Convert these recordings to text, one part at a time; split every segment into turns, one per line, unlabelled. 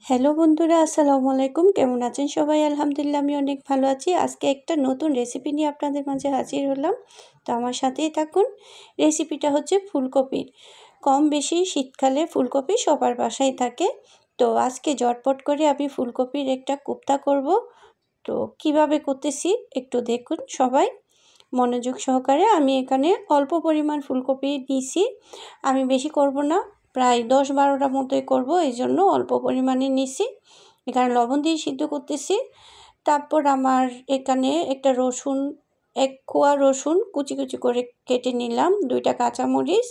Hello বন্ধুরা, আসসালামু আলাইকুম। কেমন আছেন সবাই? আলহামদুলিল্লাহ আমি অনেক ভালো আছি। আজকে একটা নতুন রেসিপি নিয়ে আপনাদের মাঝে হাজির হলাম। তো আমার সাথেই থাকুন। রেসিপিটা হচ্ছে ফুলকপির। কম বেশি শীতকালে ফুলকপি সবার বাসায় থাকে। তো আজকে ঝটপট করে আমি ফুলকপির একটা কোপ্তা করব। তো কিভাবে করতেছি একটু দেখুন সবাই মনোযোগ সহকারে। আমি এখানে অল্প পরিমাণ ফুলকপি নিয়েছি। আমি বেশি করব না, প্রায় 10-12টা মতোই করব, এই জন্য অল্প পরিমাণে নিছি। এখানে লবণ দিয়ে সিদ্ধ করতেছি। তারপর আমার এখানে একটা রসুন, 1 কোয়া রসুন কুচি কুচি করে কেটে নিলাম, 2টা কাঁচামরিচ,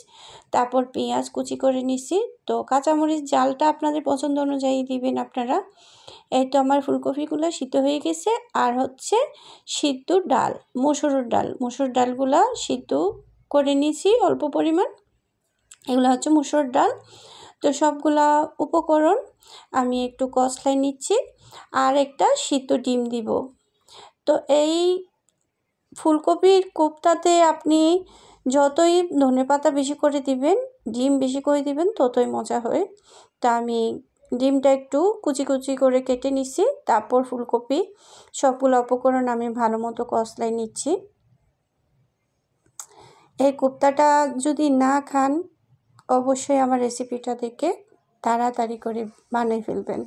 তারপর পেঁয়াজ কুচি করে নিছি। তো কাঁচামরিচ জালটা আপনাদের পছন্দ অনুযায়ী দিবেন আপনারা। এই তো আমার ফুলকপিগুলো সিদ্ধ হয়ে গেছে। আর হচ্ছে সিদ্ধ ডাল, মসুর ডালগুলা সিদ্ধ করে নিয়েছি অল্প পরিমাণ। এগুলো হচ্ছে মসুর ডাল। তো সবগুলা উপকরণ আমি একটু কষলায় নিচ্ছি। আর একটা সিদ্ধ ডিম দিব। তো এই ফুলকপির কোপ্তাতে আপনি যতই ধনেপাতা বেশি করে দিবেন, ডিম বেশি করে দিবেন, ততই মজা হয়। তা আমি ডিমটা একটু কুচি কুচি করে কেটে নিচ্ছি। তারপর ফুলকপি সবগুলো উপকরণ আমি ভালো মতো কষলায় নিচ্ছি। এই কোপ্তাটা যদি না খান, অবশ্যই আমার রেসিপিটা দেখে তাড়াতাড়ি করে বানিয়ে ফেলবেন।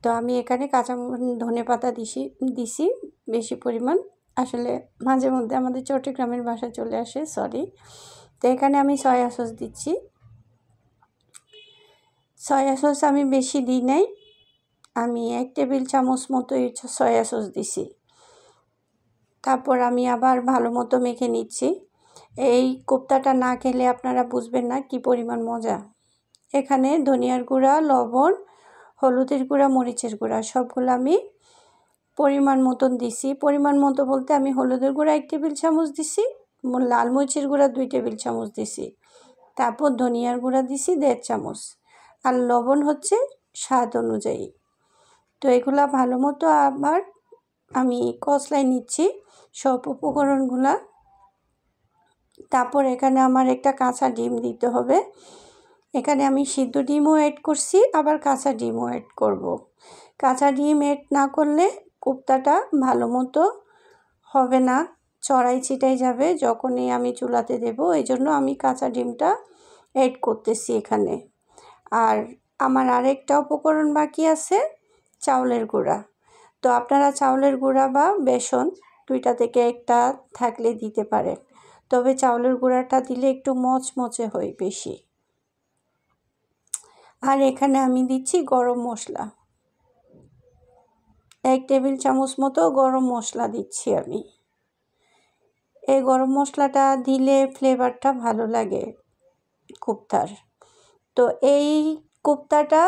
তো আমি এখানে কাঁচা ধনেপাতা দিছি বেশি পরিমাণ। আসলে মাঝে মধ্যে আমাদের চট্টগ্রামের ভাষায় চলে আসে, সরি। তো এখানে আমি সয়া সস দিচ্ছি। সয়া সস আমি বেশি দিই নাই, আমি 1 টেবিল চামচ মতো সয়া সস দিছি। তারপর আমি আবার ভালো মতো মেখে নিচ্ছি। এই কোপ্তাটা না খেলে আপনারা বুঝবেন না কি পরিমাণ মজা। এখানে ধনিয়ার গুঁড়া, লবণ, হলুদের গুঁড়া, মরিচের গুঁড়া সবগুলো আমি পরিমাণ মতন দিছি। পরিমাণ মতো বলতে আমি হলুদের গুঁড়া 1 টেবিল চামচ দিছি, লাল মরিচের গুঁড়া 2 টেবিল চামচ দিছি, তারপর ধনিয়ার গুঁড়া দিছি 1.5 চামচ, আর লবণ হচ্ছে স্বাদ অনুযায়ী। তো এগুলা ভালো মতো আবার আমি কষলায় নিচ্ছি সব উপকরণগুলা। তারপর এখানে আমার একটা কাঁচা ডিম দিতে হবে। এখানে আমি সিদ্ধ ডিমও অ্যাড করছি, আবার কাঁচা ডিমও অ্যাড করব। কাঁচা ডিম অ্যাড না করলে কোপ্তাটা ভালো মতো হবে না, চড়াই ছিটাই যাবে যখনই আমি চুলাতে দেব। এই জন্য আমি কাঁচা ডিমটা অ্যাড করতেছি এখানে। আর আমার আরেকটা উপকরণ বাকি আছে, চাউলের গুঁড়া। তো আপনারা চাউলের গুঁড়া বা বেসন 2টা থেকে একটা থাকলে দিতে পারেন, তবে চাউলের গুঁড়াটা দিলে একটু মচমচে হয় বেশি। আর এখানে আমি দিচ্ছি গরম মশলা, 1 টেবিল চামচ মতো গরম মশলা দিচ্ছি আমি। এই গরম মশলাটা দিলে ফ্লেভারটা ভালো লাগে কোপ্তার। তো এই কোপ্তাটা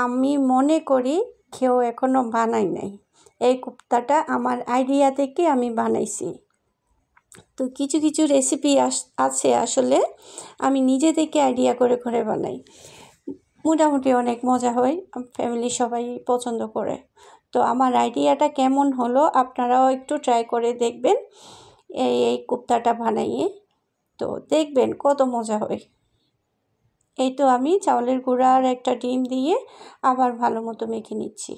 আমি মনে করি কেউ এখনও বানাই নাই। এই কোপ্তাটা আমার আইডিয়া থেকে আমি বানাইছি। তো কিছু কিছু রেসিপি আছে আসলে আমি নিজে থেকে আইডিয়া করে করে বানাই, মোটামুটি অনেক মজা হয়, ফ্যামিলির সবাই পছন্দ করে। তো আমার আইডিয়াটা কেমন হলো আপনারাও একটু ট্রাই করে দেখবেন এই কোপ্তাটা বানাইয়ে। তো দেখবেন কত মজা হয়। এই তো আমি চাউলের গুঁড়া আর একটা ডিম দিয়ে আবার ভালো মতো মেখে নিচ্ছি।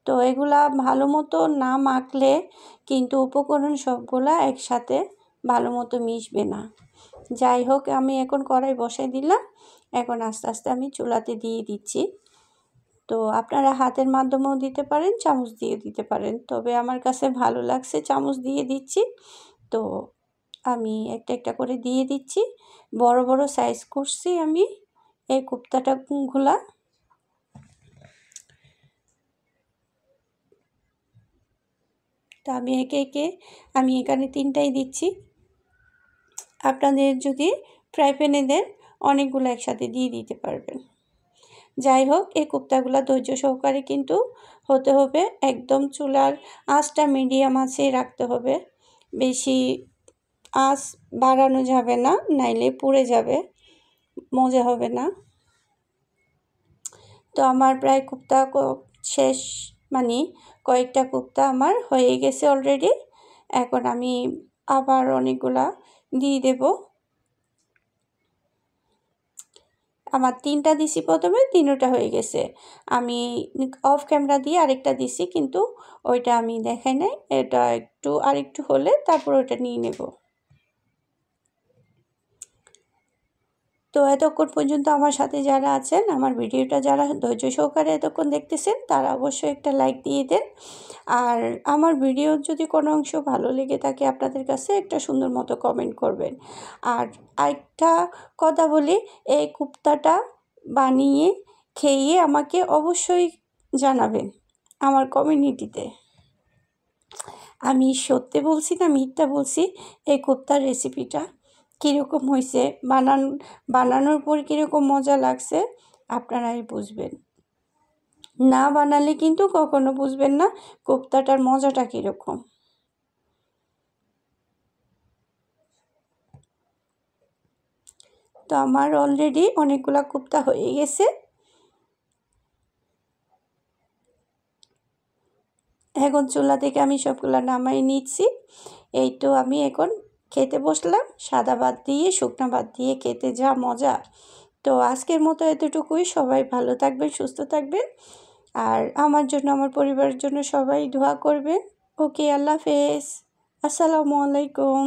তো এগুলা ভালো মতো না মাখলে কিন্তু উপকরণ সবগুলা একসাথে ভালো মতো মিশবে না। যাই হোক, আমি এখন কড়াই বসাই দিলাম। এখন আস্তে আস্তে আমি চুলাতে দিয়ে দিচ্ছি। তো আপনারা হাতের মাধ্যমেও দিতে পারেন, চামচ দিয়ে দিতে পারেন, তবে আমার কাছে ভালো লাগছে চামচ দিয়ে দিচ্ছি। তো আমি একটা একটা করে দিয়ে দিচ্ছি। বড় বড় সাইজ করছি আমি এই কোপ্তাগুলা। তো আমি একে একে আমি এখানে 3টাই দিচ্ছি। আপনাদের যদি ফ্রাই প্যানে দেন অনেকগুলো একসাথে দিয়ে দিতে পারবেন। যাই হোক, এই কোপ্তাগুলো ধৈর্য সহকারে কিন্তু হতে হবে। একদম চুলার আঁচটা মিডিয়াম আঁচেই রাখতে হবে, বেশি আঁচ বাড়ানো যাবে না, নাইলে পুড়ে যাবে, মজা হবে না। তো আমার প্রায় কোপ্তা শেষ, মানে কয়েকটা কোপ্তা আমার হয়ে গেছে অলরেডি। এখন আমি আবার অনেকগুলা দিয়ে দেব। আমার 3টা দিছি প্রথমে, 3টা হয়ে গেছে। আমি অফ ক্যামেরা দিয়ে আরেকটা দিছি, কিন্তু ওইটা আমি দেখাই নাই। এটা আরেকটু হলে তারপর ওইটা নিয়ে নেব। তো এতক্ষণ পর্যন্ত আমার সাথে যারা আছেন, আমার ভিডিওটা যারা ধৈর্য সহকারে এতক্ষণ দেখতেছেন, তারা অবশ্যই একটা লাইক দিয়ে দেন। আর আমার ভিডিওর যদি কোনো অংশ ভালো লেগে থাকে আপনাদের কাছে, একটা সুন্দর মতো কমেন্ট করবেন। আর আরেকটা কথা বলি, এই কোপ্তাটা বানিয়ে খেয়ে আমাকে অবশ্যই জানাবেন আমার কমিউনিটিতে। আমি সত্যি বলছি না মিথ্যা বলছি, এই কোপ্তার রেসিপিটা কীরকম হয়েছে, বানানোর পর কীরকম মজা লাগছে আপনারাই বুঝবেন। না বানালে কিন্তু কখনো বুঝবেন না কোপ্তাটার মজাটা কীরকম। তো আমার অলরেডি অনেকগুলা কোপ্তা হয়ে গেছে। এখন চুলা থেকে আমি সবগুলা নামাই নিচ্ছি। এই তো আমি এখন খেতে বসলাম, সাদা ভাত দিয়ে শুকনা ভাত দিয়ে খেতে যা মজা। তো আজকের মতো এতটুকুই। সবাই ভালো থাকবেন, সুস্থ থাকবেন, আর আমার জন্য, আমার পরিবারের জন্য সবাই দোয়া করবেন। ওকে, আল্লাহ হাফেজ, আসসালামু আলাইকুম।